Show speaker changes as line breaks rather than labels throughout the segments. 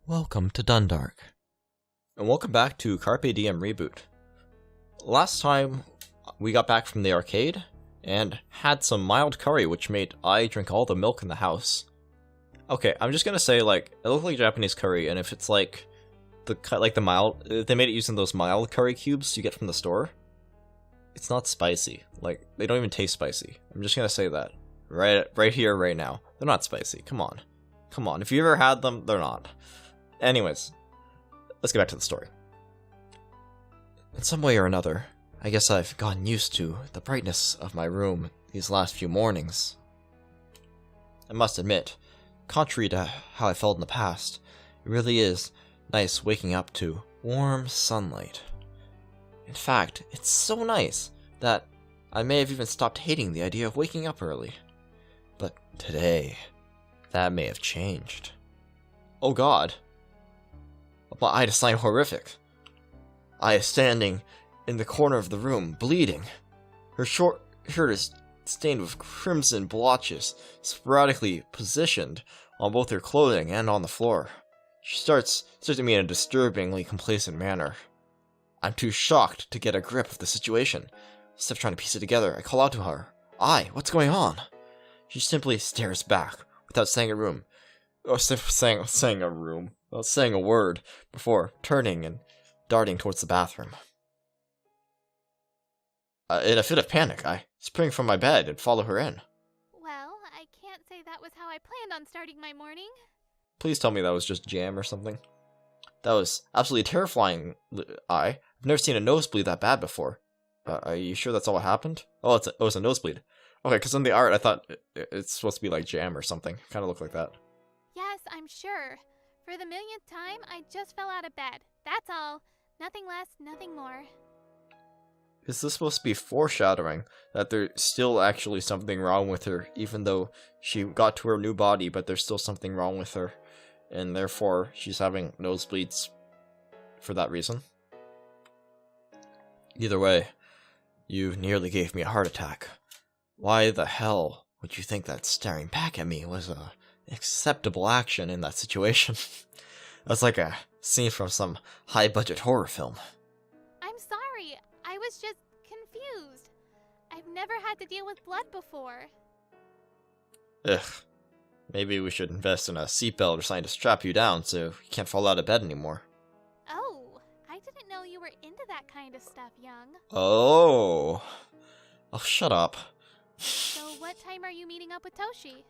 Welcome to Dunndark. And welcome back to Carpe Diem Reboot. Last time, we got back from the arcade, and had some mild curry which made I drink all the milk in the house. Okay, I'm just gonna say, like, it looked like Japanese curry, and if it's like, the mild, if they made it using those mild curry cubes you get from the store, it's not spicy. Like, they don't even taste spicy. I'm just gonna say that. Right here, right now. They're not spicy, come on. Come on, if you ever had them, they're not. Anyways, let's get back to the story. In some way or another, I guess I've gotten used to the brightness of my room these last few mornings. I must admit, contrary to how I felt in the past, it really is nice waking up to warm sunlight. In fact, it's so nice that I may have even stopped hating the idea of waking up early. But today, that may have changed. Oh god. My eye is sign horrific. I is standing in the corner of the room, bleeding. Her short shirt is stained with crimson blotches, sporadically positioned on both her clothing and on the floor. She starts at me in a disturbingly complacent manner. I'm too shocked to get a grip of the situation. Instead of trying to piece it together, I call out to her. What's going on? She simply stares back, without saying a word, before turning and darting towards the bathroom. In a fit of panic, I spring from my bed and follow her in.
Well, I can't say that was how I planned on starting my morning.
Please tell me that was just jam or something. That was absolutely terrifying. I've never seen a nosebleed that bad before. Are you sure that's all what happened? Oh, it's a nosebleed. Okay, because in the art I thought it's supposed to be like jam or something. Kind of looked like that.
Yes, I'm sure. For the millionth time, I just fell out of bed. That's all. Nothing less, nothing more.
Is this supposed to be foreshadowing that there's still actually something wrong with her, even though she got to her new body, but there's still something wrong with her, and therefore she's having nosebleeds for that reason? Either way, you nearly gave me a heart attack. Why the hell would you think that staring back at me was a acceptable action in that situation? That's like a scene from some high-budget horror film.
I'm sorry. I was just confused. I've never had to deal with blood before.
Ugh. Maybe we should invest in a seatbelt or something to strap you down so you can't fall out of bed anymore.
Oh, I didn't know you were into that kind of stuff, Young.
Oh, shut up.
So what time are you meeting up with Toshi?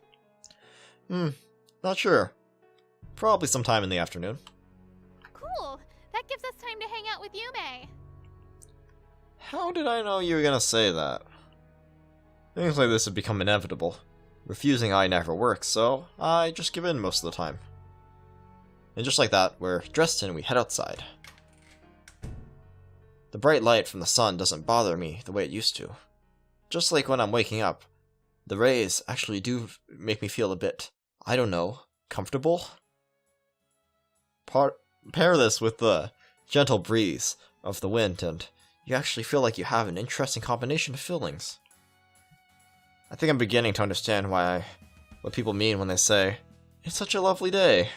Not sure. Probably sometime in the afternoon.
Cool. That gives us time to hang out with Yume.
How did I know you were gonna say that? Things like this have become inevitable. Refusing never works, so I just give in most of the time. And just like that, we're dressed and we head outside. The bright light from the sun doesn't bother me the way it used to. Just like when I'm waking up, the rays actually do make me feel a bit, I don't know, comfortable? Pair this with the gentle breeze of the wind, and you actually feel like you have an interesting combination of feelings. I think I'm beginning to understand what people mean when they say, it's such a lovely day.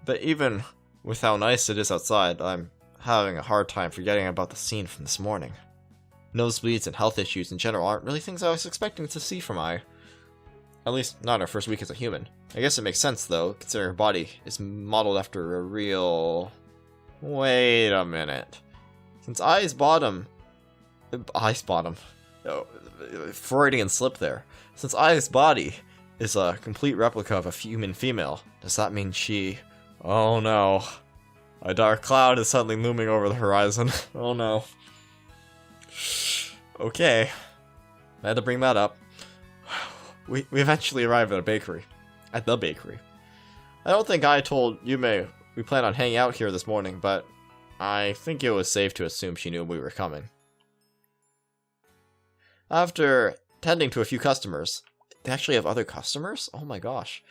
But even with how nice it is outside, I'm having a hard time forgetting about the scene from this morning. Nosebleeds and health issues in general aren't really things I was expecting to see from Ai. At least, not in her first week as a human. I guess it makes sense, though, considering her body is modeled after a real... Wait a minute. Since Ai's bottom... Oh, Freudian slip there. Since Ai's body is a complete replica of a human female, does that mean she... Oh no. A dark cloud is suddenly looming over the horizon. Oh no. Okay. I had to bring that up. We eventually arrived at the bakery. I don't think I told Yume we plan on hanging out here this morning, but I think it was safe to assume she knew we were coming. After tending to a few customers, they actually have other customers? Oh my gosh.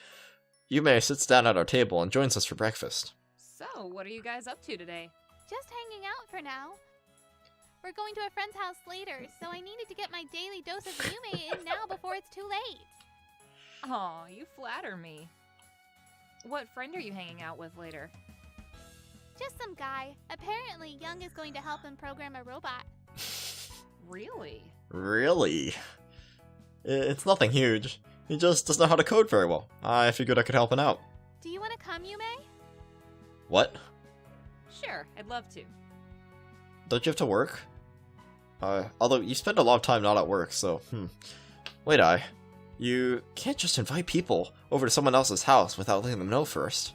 Yume sits down at our table and joins us for breakfast.
So, what are you guys up to today?
Just hanging out for now. We're going to a friend's house later, so I needed to get my daily dose of Yume in now before it's too late.
Aw, you flatter me. What friend are you hanging out with later?
Just some guy. Apparently, Young is going to help him program a robot.
Really?
Really? It's nothing huge. He just doesn't know how to code very well. I figured I could help him out.
Do you want to come, Yume?
What?
Sure, I'd love to.
Don't you have to work? Although you spend a lot of time not at work, so, Wait, you can't just invite people over to someone else's house without letting them know first.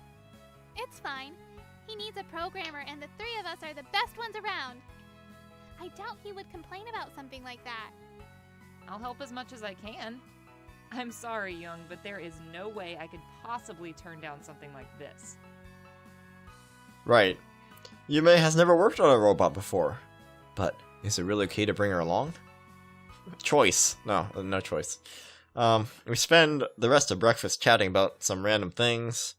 It's fine. He needs a programmer, and the three of us are the best ones around. I doubt he would complain about something like that.
I'll help as much as I can. I'm sorry, Young, but there is no way I could possibly turn down something like this.
Right. Yume has never worked on a robot before. But is it really okay to bring her along? Choice. No choice. We spend the rest of breakfast chatting about some random things.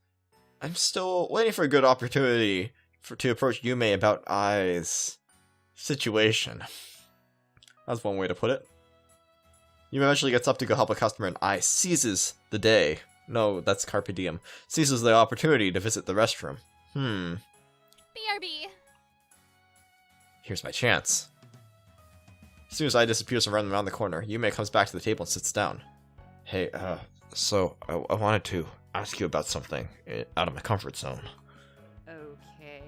I'm still waiting for a good opportunity to approach Yume about Ai's situation. That's one way to put it. Yume eventually gets up to go help a customer and Ai seizes the day. No, that's Carpe Diem. Seizes the opportunity to visit the restroom.
BRB.
Here's my chance. As soon as I disappears and runs around the corner, Yume comes back to the table and sits down. Hey, so I wanted to ask you about something out of my comfort zone.
Okay.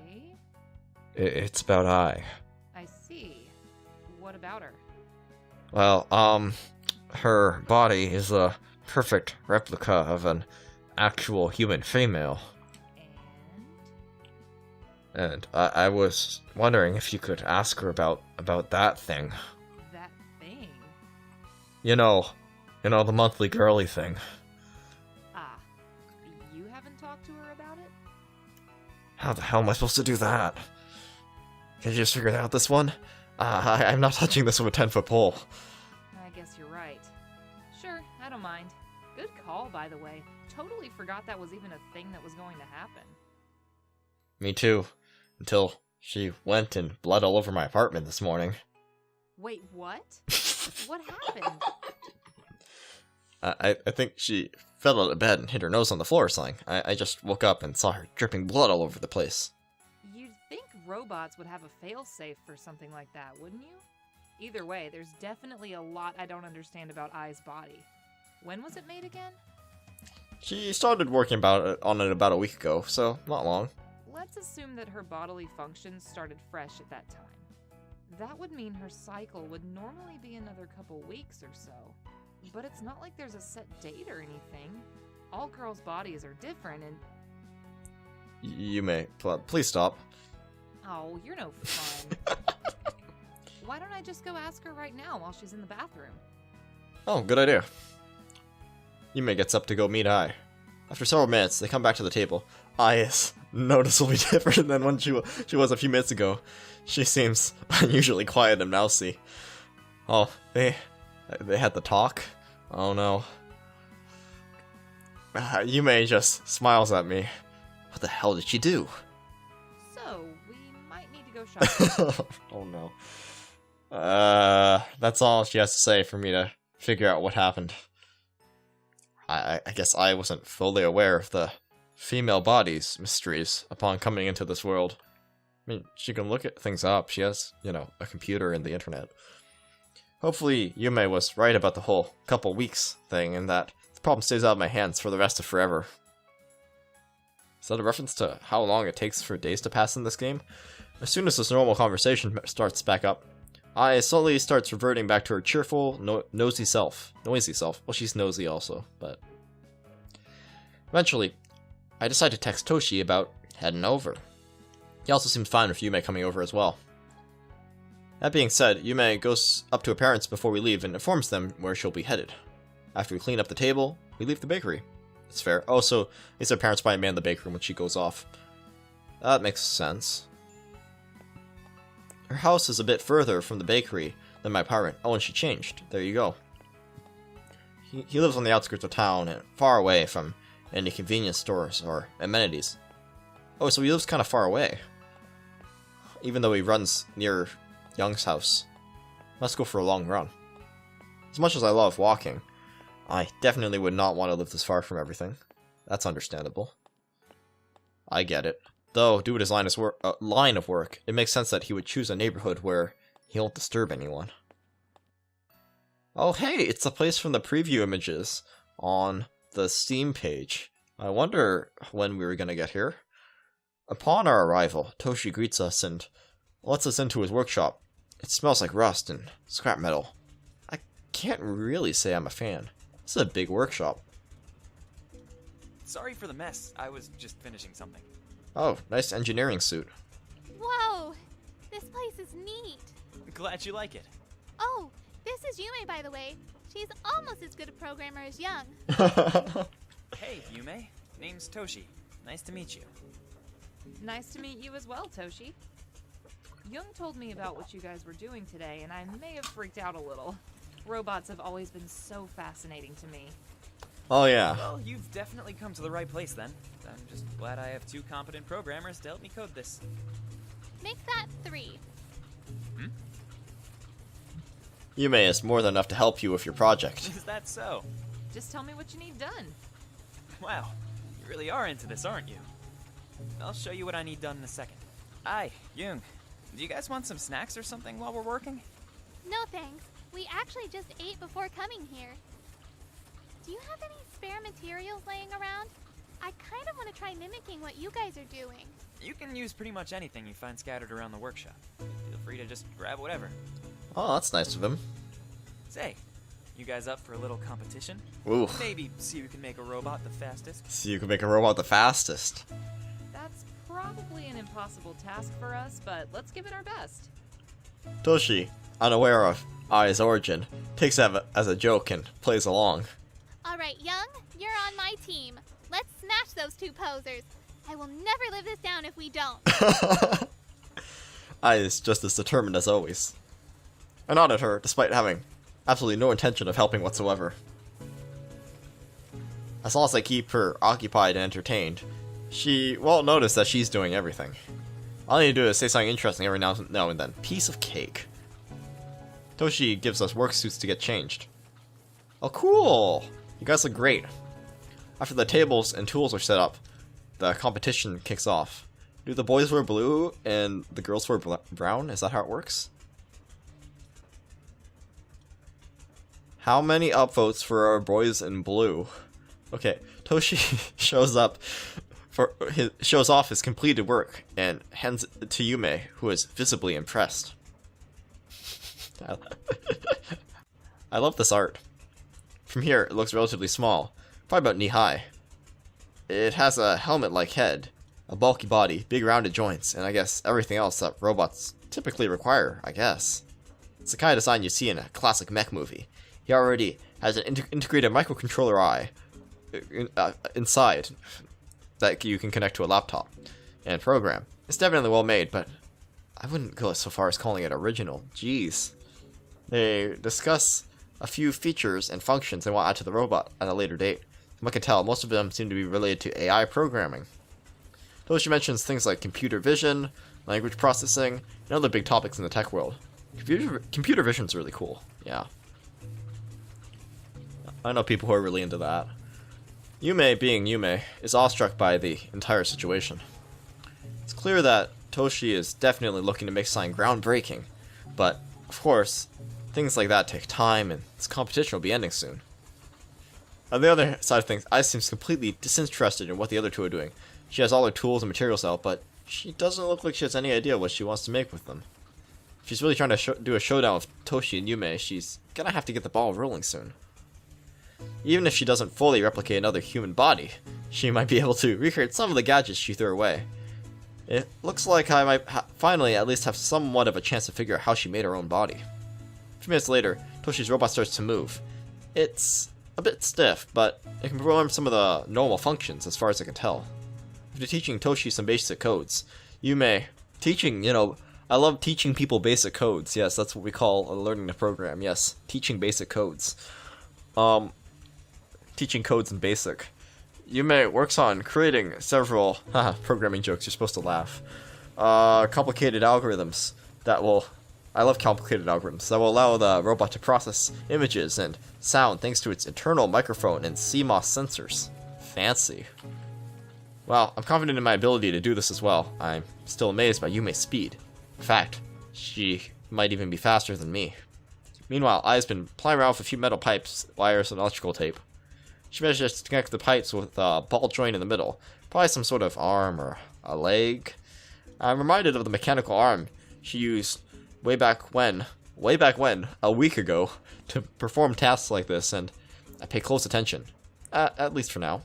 It's about Ai.
I see. What about her?
Well, her body is a perfect replica of an actual human female. And I was wondering if you could ask her about that thing.
That thing?
You know, the monthly girly thing.
Ah, you haven't talked to her about it?
How the hell am I supposed to do that? Can you just figure out this one? I'm not touching this with a 10-foot pole.
I guess you're right. Sure, I don't mind. Good call, by the way. Totally forgot that was even a thing that was going to happen.
Me too. Until she went and bled all over my apartment this morning.
Wait, what? What happened?
I think she fell out of bed and hit her nose on the floor or something. I just woke up and saw her dripping blood all over the place.
You'd think robots would have a failsafe for something like that, wouldn't you? Either way, there's definitely a lot I don't understand about Ai's body. When was it made again?
She started working on it about a week ago, so not long.
Let's assume that her bodily functions started fresh at that time. That would mean her cycle would normally be another couple weeks or so. But it's not like there's a set date or anything. All girls' bodies are different and...
Yume, please stop.
Oh, you're no fun. Why don't I just go ask her right now while she's in the bathroom?
Oh, good idea. Yume gets up to go meet Ai. After several minutes, they come back to the table. Ai is noticeably different than when she was a few minutes ago. She seems unusually quiet and mousy. Oh, they had the talk? Oh no. Yume just smiles at me. What the hell did she do?
So, we might need to go shopping.
Oh no. That's all she has to say for me to figure out what happened. I guess I wasn't fully aware of the female body's mysteries upon coming into this world. I mean, she can look at things up. She has, a computer and the internet. Hopefully, Yume was right about the whole couple weeks thing, and that the problem stays out of my hands for the rest of forever. Is that a reference to how long it takes for days to pass in this game? As soon as this normal conversation starts back up, Ai slowly starts reverting back to her cheerful, noisy self. Well, she's nosy also, but... Eventually, I decide to text Toshi about heading over. He also seems fine with Yume coming over as well. That being said, Yume goes up to her parents before we leave and informs them where she'll be headed. After we clean up the table, we leave the bakery. It's fair. Also, least her parents probably man the bakery when she goes off. That makes sense. Her house is a bit further from the bakery than my apartment. Oh, and she changed. There you go. He lives on the outskirts of town and far away from any convenience stores or amenities. Oh, so he lives kind of far away. Even though he runs near Young's house. Must go for a long run. As much as I love walking, I definitely would not want to live this far from everything. That's understandable. I get it. Though, due to his line of work, it makes sense that he would choose a neighborhood where he won't disturb anyone. Oh hey, it's the place from the preview images on the Steam page. I wonder when we were gonna get here. Upon our arrival, Toshi greets us and lets us into his workshop. It smells like rust and scrap metal. I can't really say I'm a fan. This is a big workshop.
Sorry for the mess. I was just finishing something.
Oh, nice engineering suit.
Whoa! This place is neat.
Glad you like it.
Oh, this is Yume, by the way. She's almost as good a programmer as Young.
Hey, Yume. Name's Toshi. Nice to meet you.
Nice to meet you as well, Toshi. Young told me about what you guys were doing today, and I may have freaked out a little. Robots have always been so fascinating to me.
Oh yeah.
Well, you've definitely come to the right place then. I'm just glad I have 2 competent programmers to help me code this.
Make that 3.
Yume is more than enough to help you with your project.
Is that so?
Just tell me what you need done.
Wow, you really are into this, aren't you? I'll show you what I need done in a second. Aye, Young. Do you guys want some snacks or something while we're working?
No thanks. We actually just ate before coming here. Do you have any spare materials laying around? I kind of want to try mimicking what you guys are doing.
You can use pretty much anything you find scattered around the workshop. Feel free to just grab whatever.
Oh, that's nice of him.
Say, you guys up for a little competition?
Ooh.
Maybe see who can make a robot the fastest.
So you can make a robot the fastest.
That's probably an impossible task for us, but let's give it our best.
Toshi, unaware of Ai's origin, takes it as a joke and plays along.
Alright, Young, you're on my team. Let's smash those 2 posers. I will never live this down if we don't.
Ai is just as determined as always. I nod at her, despite having absolutely no intention of helping whatsoever. As long as I keep her occupied and entertained, she won't notice that she's doing everything. All I need to do is say something interesting every now and then. Piece of cake. Toshi gives us work suits to get changed. Oh cool! You guys look great. After the tables and tools are set up, the competition kicks off. Do the boys wear blue and the girls wear brown? Is that how it works? How many upvotes for our boys in blue? Okay, Toshi shows off his completed work and hands it to Yume, who is visibly impressed. I love this art. From here, it looks relatively small, probably about knee-high. It has a helmet-like head, a bulky body, big rounded joints, and I guess everything else that robots typically require, I guess. It's the kind of design you see in a classic mech movie. He already has an integrated microcontroller eye inside that you can connect to a laptop and program. It's definitely well made, but I wouldn't go so far as calling it original. Jeez. They discuss a few features and functions they want to add to the robot at a later date. From what I can tell, most of them seem to be related to AI programming. Toshi mentions things like computer vision, language processing, and other big topics in the tech world. Computer vision's really cool, yeah. I know people who are really into that. Yume, being Yume, is awestruck by the entire situation. It's clear that Toshi is definitely looking to make something groundbreaking, but, of course, things like that take time, and this competition will be ending soon. On the other side of things, Ai seems completely disinterested in what the other 2 are doing. She has all her tools and materials out, but she doesn't look like she has any idea what she wants to make with them. If she's really trying to do a showdown with Toshi and Yume, she's gonna have to get the ball rolling soon. Even if she doesn't fully replicate another human body, she might be able to recreate some of the gadgets she threw away. It looks like I might finally at least have somewhat of a chance to figure out how she made her own body. A few minutes later, Toshi's robot starts to move. It's a bit stiff, but it can perform some of the normal functions as far as I can tell. After teaching Toshi some basic codes, Yume, I love teaching people basic codes. Yes, that's what we call learning to program. Yes, teaching basic codes. Teaching codes in BASIC. Yume works on creating several programming jokes. You're supposed to laugh. Complicated algorithms that will. I love complicated algorithms that will allow the robot to process images and sound thanks to its internal microphone and CMOS sensors. Fancy. Well, I'm confident in my ability to do this as well. I'm still amazed by Yume's speed. In fact, she might even be faster than me. Meanwhile, Ai's been plying around with a few metal pipes, wires, and electrical tape. She manages to connect the pipes with a ball joint in the middle. Probably some sort of arm or a leg. I'm reminded of the mechanical arm she used way back when, a week ago, to perform tasks like this, and I pay close attention. At least for now.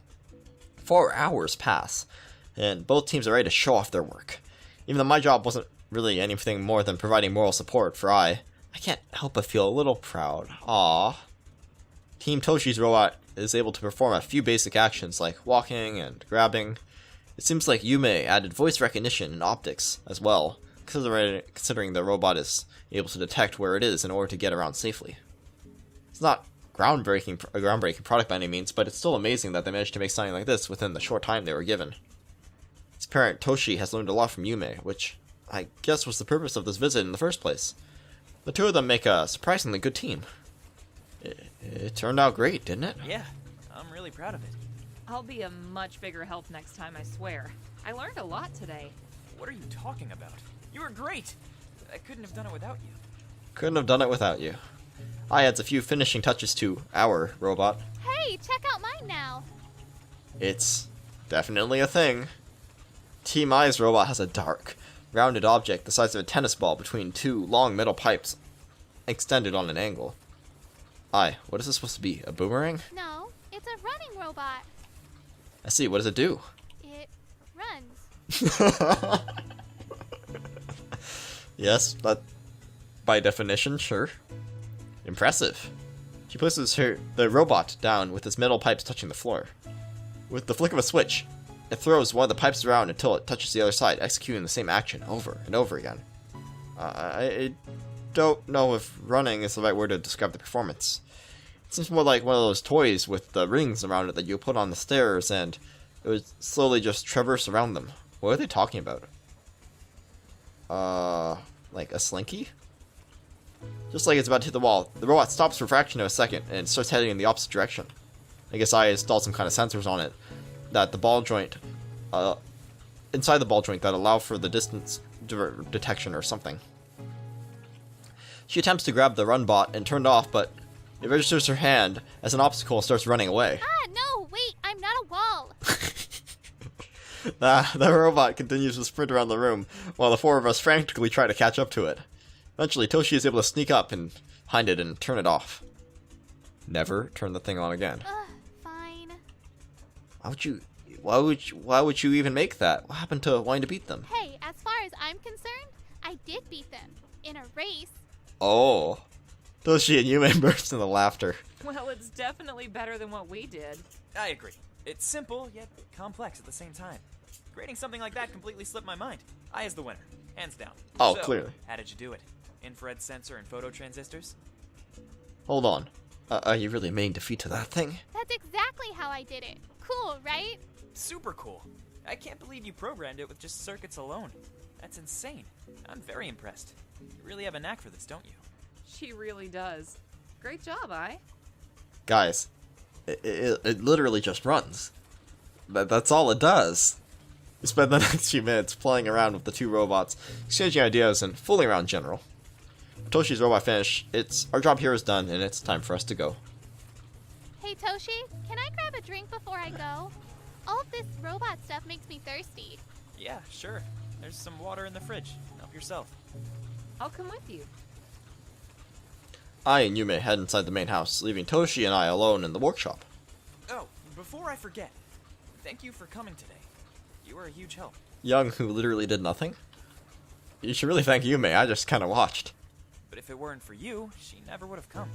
4 hours pass, and both teams are ready to show off their work. Even though my job wasn't really anything more than providing moral support for I can't help but feel a little proud. Aww. Team Toshi's robot is able to perform a few basic actions like walking and grabbing. It seems like Yume added voice recognition and optics as well, considering the robot is able to detect where it is in order to get around safely. It's not a groundbreaking product by any means, but it's still amazing that they managed to make something like this within the short time they were given. Its parent, Toshi, has learned a lot from Yume, which I guess was the purpose of this visit in the first place. The two of them make a surprisingly good team. It turned out great, didn't it?
Yeah, I'm really proud of it.
I'll be a much bigger help next time, I swear. I learned a lot today.
What are you talking about? You were great! I couldn't have done it without you.
Couldn't have done it without you. I adds a few finishing touches to our robot.
Hey, check out mine now.
It's definitely a thing. Team I's robot has a dark, rounded object the size of a tennis ball between two long metal pipes extended on an angle. What is this supposed to be? A boomerang?
No, it's a running robot.
I see. What does it do?
It runs.
Yes, but by definition, sure. Impressive. She places the robot down with its metal pipes touching the floor. With the flick of a switch, it throws one of the pipes around until it touches the other side, executing the same action over and over again. I don't know if running is the right word to describe the performance. It seems more like one of those toys with the rings around it that you put on the stairs, and it would slowly just traverse around them. What are they talking about? Like a slinky? Just like it's about to hit the wall, the robot stops for a fraction of a second and starts heading in the opposite direction. I guess I installed some kind of sensors on it that the ball joint, inside the ball joint that allow for the distance detection or something. She attempts to grab the run bot and turn it off, but it registers her hand as an obstacle and starts running away.
No, wait, I'm not a wall.
The robot continues to sprint around the room while the four of us frantically try to catch up to it. Eventually, Toshi is able to sneak up and behind it and turn it off. Never turn the thing on again.
Fine.
Why would you even make that? What happened to wanting to beat them?
Hey, as far as I'm concerned, I did beat them. In a race.
Oh. Toshi and Yume burst into laughter.
Well, it's definitely better than what we did.
I agree. It's simple, yet complex at the same time. Creating something like that completely slipped my mind. I is the winner. Hands down.
Oh,
So,
clearly.
How did you do it? Infrared sensor and photo transistors?
Hold on. Are you really making defeat to that thing?
That's exactly how I did it. Cool, right?
Super cool. I can't believe you programmed it with just circuits alone. That's insane. I'm very impressed. You really have a knack for this, don't you?
She really does. Great job, I.
Guys, it literally just runs. That's all it does. We spend the next few minutes playing around with the two robots, exchanging ideas and fooling around in general. With Toshi's robot finished, our job here is done, and it's time for us to go.
Hey, Toshi, can I grab a drink before I go? All of this robot stuff makes me thirsty.
Yeah, sure. There's some water in the fridge. Help yourself.
I'll come with you.
I and Yume head inside the main house, leaving Toshi and I alone in the workshop.
Oh, before I forget, thank you for coming today. You were a huge help.
Young, who literally did nothing? You should really thank Yume, I just kinda watched.
But if it weren't for you, she never would have come.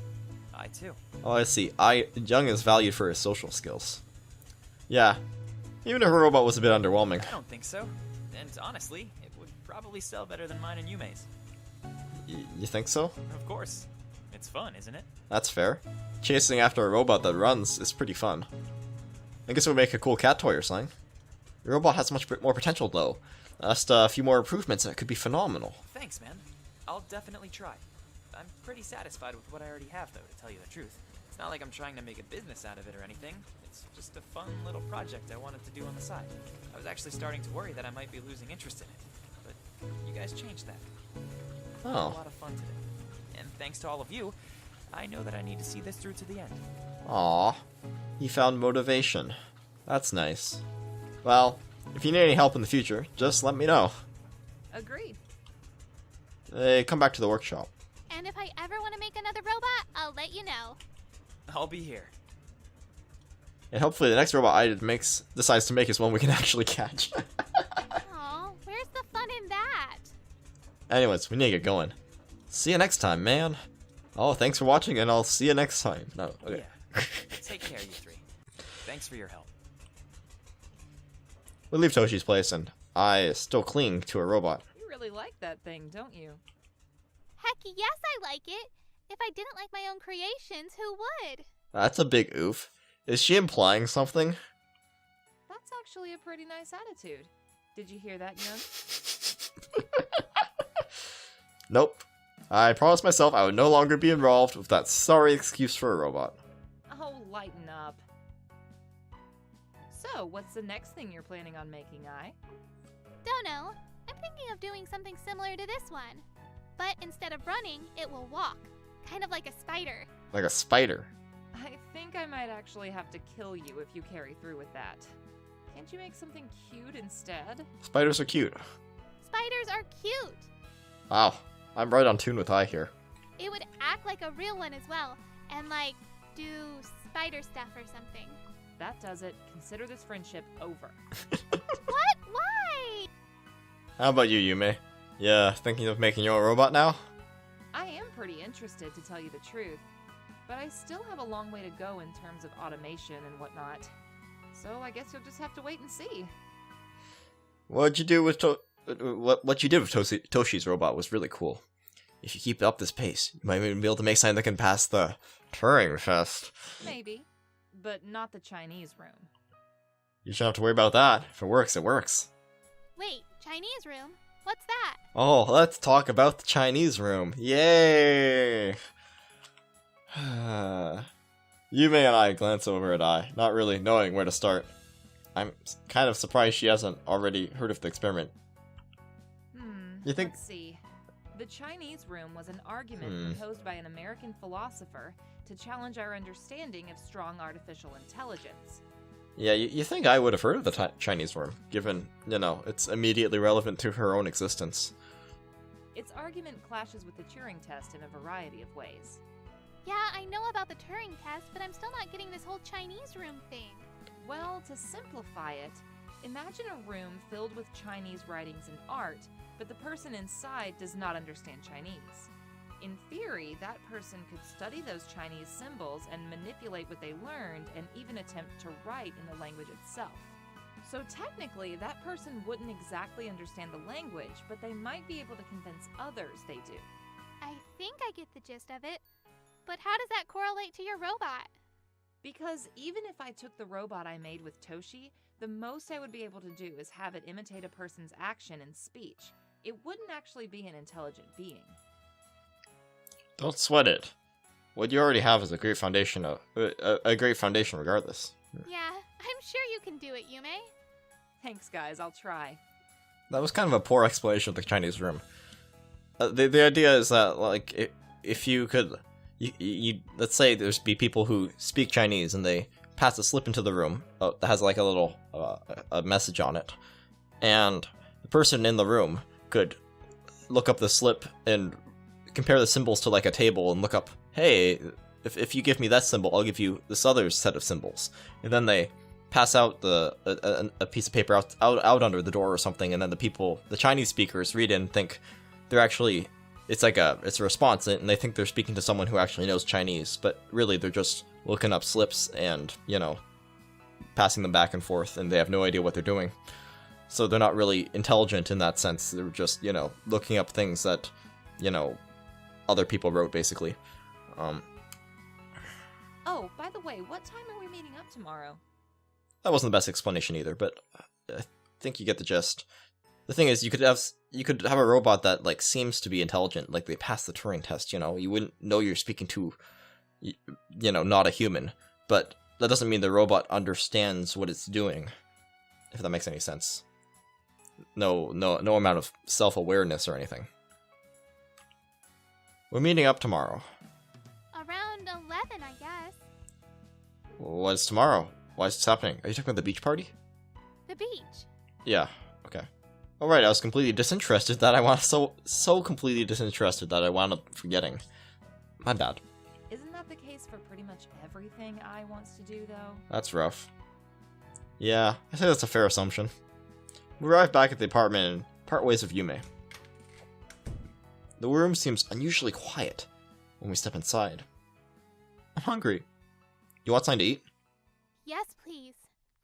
I too.
Oh, I see. Young is valued for his social skills. Yeah. Even if her robot was a bit underwhelming.
I don't think so. And honestly, it would probably sell better than mine and Yume's.
You think so?
Of course. It's fun, isn't it?
That's fair. Chasing after a robot that runs is pretty fun. I guess it would make a cool cat toy or something. Your robot has much more potential, though. Just a few more improvements and it could be phenomenal.
Thanks, man. I'll definitely try. I'm pretty satisfied with what I already have, though, to tell you the truth. It's not like I'm trying to make a business out of it or anything. It's just a fun little project I wanted to do on the side. I was actually starting to worry that I might be losing interest in it, but you guys changed that. I had a lot of fun today. And thanks to all of you, I know that I need to see this through to the end.
Aw, he found motivation. That's nice. Well, if you need any help in the future, just let me know.
Agreed.
Hey, come back to the workshop.
And if I ever want to make another robot, I'll let you know.
I'll be here.
And hopefully the next robot I decides to make is one we can actually catch.
Aw, where's the fun in that?
Anyways, we need to get going. See you next time, man. Oh, thanks for watching, and I'll see you next time. No, okay.
Yeah. Take care, you three. Thanks for your help.
We leave Toshi's place, and I still cling to a robot.
You really like that thing, don't you?
Heck yes, I like it. If I didn't like my own creations, who would?
That's a big oof. Is she implying something?
That's actually a pretty nice attitude. Did you hear that, Young?
Nope. I promised myself I would no longer be involved with that sorry excuse for a robot.
Oh, lighten up. So, what's the next thing you're planning on making, I?
Don't know. I'm thinking of doing something similar to this one. But instead of running, it will walk. Kind of like a spider.
Like a spider.
I think I might actually have to kill you if you carry through with that. Can't you make something cute instead?
Spiders are cute.
Spiders are cute.
Wow, I'm right on tune with I here.
It would act like a real one as well. And like, do spider stuff or something.
That does it. Consider this friendship over.
What? Why?
How about you, Yume? Yeah, thinking of making your own robot now?
I am pretty interested, to tell you the truth. But I still have a long way to go in terms of automation and whatnot. So I guess you'll just have to wait and see.
What you did with Toshi's robot was really cool. If you keep up this pace, you might even be able to make something that can pass the Turing test.
Maybe. But not the Chinese room.
You shouldn't have to worry about that. If it works, it works.
Wait, Chinese room? What's that?
Oh, let's talk about the Chinese room. Yay! Yume and I glance over at I, not really knowing where to start. I'm kind of surprised she hasn't already heard of the experiment. You think?
Let's see. The Chinese room was an argument proposed by an American philosopher to challenge our understanding of strong artificial intelligence.
Yeah, you think I would have heard of the Chinese room, given, it's immediately relevant to her own existence.
Its argument clashes with the Turing test in a variety of ways.
Yeah, I know about the Turing test, but I'm still not getting this whole Chinese room thing.
Well, to simplify it, imagine a room filled with Chinese writings and art, but the person inside does not understand Chinese. In theory, that person could study those Chinese symbols and manipulate what they learned and even attempt to write in the language itself. So technically, that person wouldn't exactly understand the language, but they might be able to convince others they do.
I think I get the gist of it. But how does that correlate to your robot?
Because even if I took the robot I made with Toshi, the most I would be able to do is have it imitate a person's action and speech. It wouldn't actually be an intelligent being.
Don't sweat it. What you already have is a great foundation, a great foundation regardless.
Yeah, I'm sure you can do it, Yume.
Thanks, guys. I'll try.
That was kind of a poor explanation of the Chinese room. The idea is that, like, if you could... You let's say there's people who speak Chinese and they pass a slip into the room that has like a little a message on it, and the person in the room could look up the slip and compare the symbols to like a table and look up, hey, if you give me that symbol, I'll give you this other set of symbols, and then they pass out a piece of paper out under the door or something, and then the Chinese speakers read it and think they're actually. It's a response, and they think they're speaking to someone who actually knows Chinese, but really they're just looking up slips and, passing them back and forth, and they have no idea what they're doing. So they're not really intelligent in that sense. They're just, looking up things that, other people wrote, basically.
Oh, by the way, what time are we meeting up tomorrow?
That wasn't the best explanation either, but I think you get the gist. The thing is, you could have a robot that like seems to be intelligent, like they pass the Turing test. You wouldn't know you're speaking to you know, not a human. But that doesn't mean the robot understands what it's doing, if that makes any sense. No amount of self-awareness or anything. We're meeting up tomorrow.
Around 11, I guess.
What's tomorrow? Why is this happening? Are you talking about the beach party?
The beach.
Yeah, okay. Alright, I was completely disinterested that I wound so completely disinterested that I wound up forgetting. My bad.
Isn't that the case for pretty much everything I wants to do, though?
That's rough. Yeah, I think that's a fair assumption. We arrive back at the apartment and part ways with Yume. The room seems unusually quiet when we step inside. I'm hungry. You want something to eat?
Yes, please.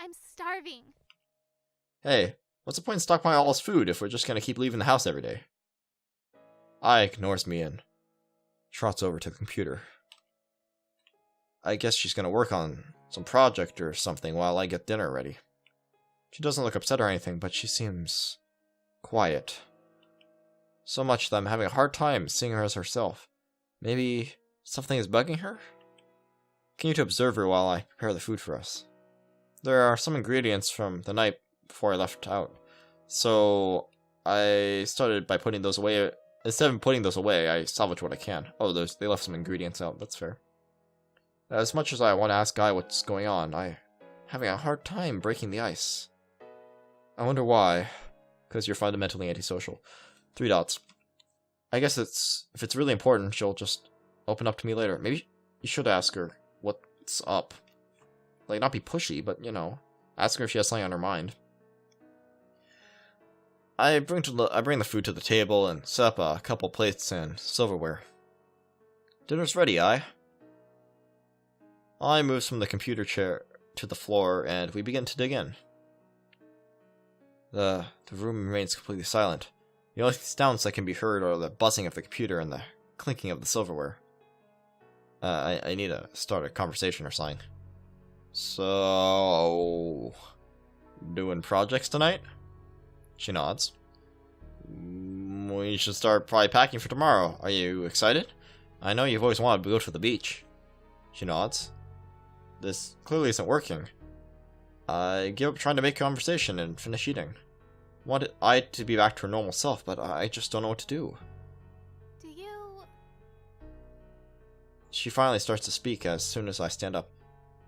I'm starving.
Hey, what's the point in stockpiling all this food if we're just gonna keep leaving the house every day? Ai ignores me and trots over to the computer. I guess she's gonna work on some project or something while I get dinner ready. She doesn't look upset or anything, but she seems quiet. So much that I'm having a hard time seeing her as herself. Maybe something is bugging her? Continue to observe her while I prepare the food for us. There are some ingredients from the night before I left out, so I started by putting those away. Instead of putting those away, I salvage what I can. Oh, they left some ingredients out. That's fair. As much as I want to ask Guy what's going on, I'm having a hard time breaking the ice. I wonder why. Because you're fundamentally antisocial. 3 dots. I guess if it's really important, she'll just open up to me later. Maybe you should ask her what's up. Like, not be pushy, but, you know, ask her if she has something on her mind. I bring the food to the table and set up a couple plates and silverware. Dinner's ready, I moves from the computer chair to the floor, and we begin to dig in. The room remains completely silent. The only sounds that can be heard are the buzzing of the computer and the clinking of the silverware. I need to start a conversation or something. So, doing projects tonight? She nods. We should start probably packing for tomorrow. Are you excited? I know you've always wanted to go to the beach. She nods. This clearly isn't working. I give up trying to make conversation and finish eating. Wanted I to be back to her normal self, but I just don't know what to do.
Do you...
She finally starts to speak as soon as I stand up.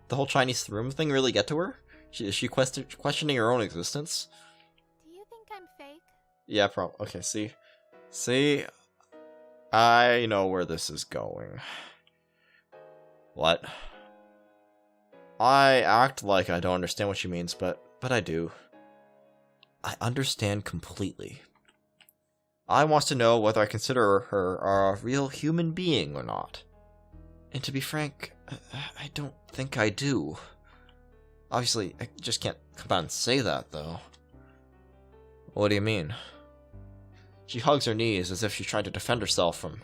The whole Chinese room thing really get to her? Is she questioning her own existence?
Do you think I'm fake?
Yeah, okay, see? I know where this is going. What? I act like I don't understand what she means, but I do. I understand completely. I wants to know whether I consider her a real human being or not. And to be frank, I don't think I do. Obviously, I just can't come out and say that, though. What do you mean? She hugs her knees as if she's trying to defend herself from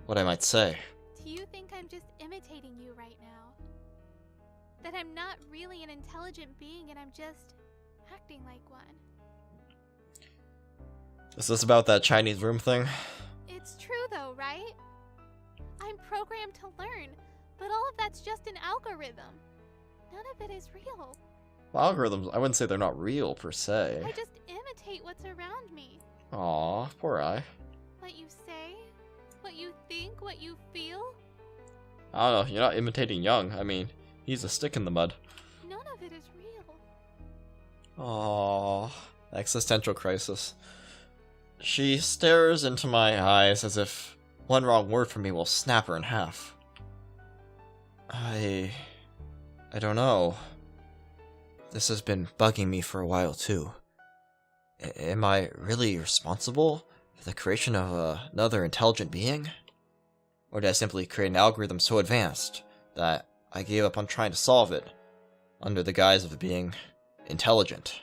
what I might say.
Do you think I'm just imitating you right now? That I'm not really an intelligent being and I'm just acting like one?
Is this about that Chinese room thing?
It's true though, right? I'm programmed to learn, but all of that's just an algorithm. None of it is real.
Well, algorithms, I wouldn't say they're not real, per se.
I just imitate what's around me.
Aw, poor Ai.
What you say, what you think, what you feel.
I don't know, you're not imitating Young. I mean, he's a stick in the mud.
None of it is real.
Aww, existential crisis. She stares into my eyes as if one wrong word from me will snap her in half. I don't know. This has been bugging me for a while too. Am I really responsible for the creation of another intelligent being? Or did I simply create an algorithm so advanced that I gave up on trying to solve it under the guise of being intelligent?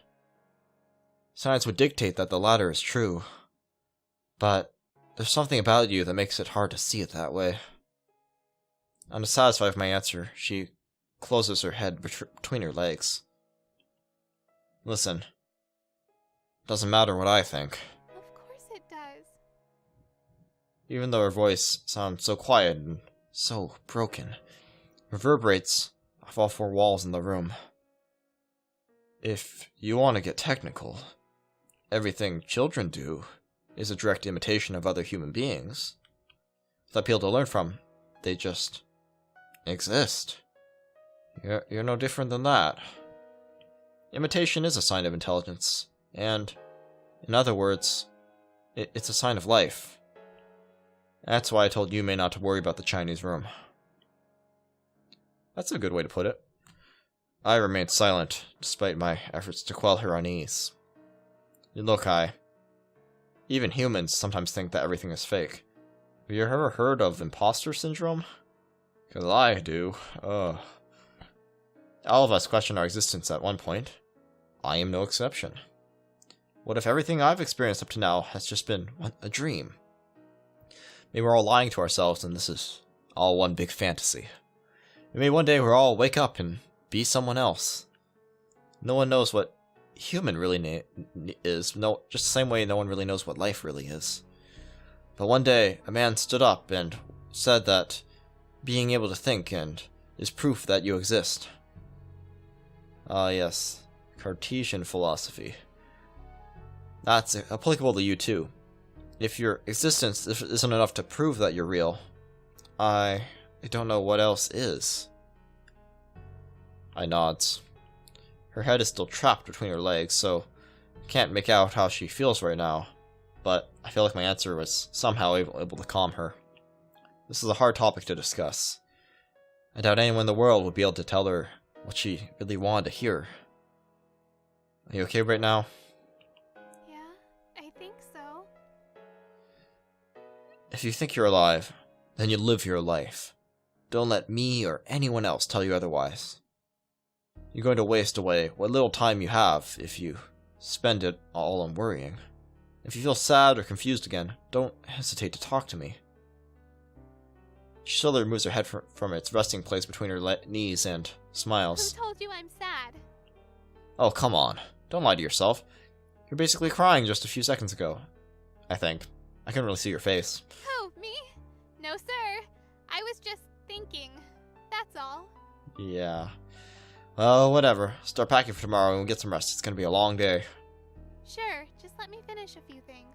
Science would dictate that the latter is true, but there's something about you that makes it hard to see it that way. Unsatisfied with my answer, she closes her head between her legs. Listen, doesn't matter what I think.
Of course it does.
Even though her voice sounds so quiet and so broken. Reverberates off all four walls in the room. If you want to get technical, everything children do is a direct imitation of other human beings. Without people to learn from, they just exist. You're no different than that. Imitation is a sign of intelligence, and, in other words, it's a sign of life. That's why I told Yume not to worry about the Chinese room. That's a good way to put it. I remained silent, despite my efforts to quell her unease. Look, even humans sometimes think that everything is fake. Have you ever heard of imposter syndrome? 'Cause I do. All of us question our existence at one point. I am no exception. What if everything I've experienced up to now has just been a dream? Maybe we're all lying to ourselves and this is all one big fantasy. Maybe one day we'll all wake up and be someone else. No one knows what human really is. No, just the same way no one really knows what life really is. But one day, a man stood up and said that being able to think is proof that you exist. Ah, yes. Cartesian philosophy. That's applicable to you too. If your existence isn't enough to prove that you're real, I don't know what else is. I nods. Her head is still trapped between her legs, so I can't make out how she feels right now, but I feel like my answer was somehow able to calm her. This is a hard topic to discuss. I doubt anyone in the world would be able to tell her what she really wanted to hear. Are you okay right now?
Yeah, I think so.
If you think you're alive, then you live your life. Don't let me or anyone else tell you otherwise. You're going to waste away what little time you have if you spend it all on worrying. If you feel sad or confused again, don't hesitate to talk to me. She slowly removes her head from its resting place between her knees and smiles.
Who told you I'm sad?
Oh, come on. Don't lie to yourself. You're basically crying just a few seconds ago. I think. I couldn't really see your face.
Who, me? No, sir. I was just thinking. That's all.
Yeah. Well, whatever. Start packing for tomorrow and we'll get some rest. It's gonna be a long day.
Sure, just let me finish a few things.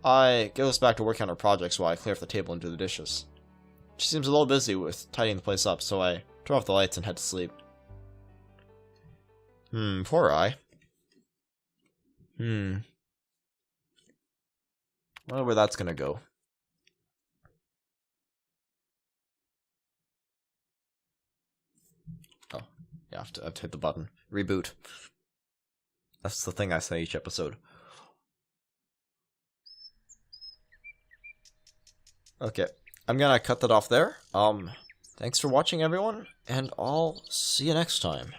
I goes back to working on her projects while I clear off the table and do the dishes. She seems a little busy with tidying the place up, so I turn off the lights and head to sleep. Poor Ai. Wonder where that's gonna go. Oh, yeah, I have to hit the button. Reboot. That's the thing I say each episode. Okay, I'm gonna cut that off there. Thanks for watching, everyone, and I'll see you next time.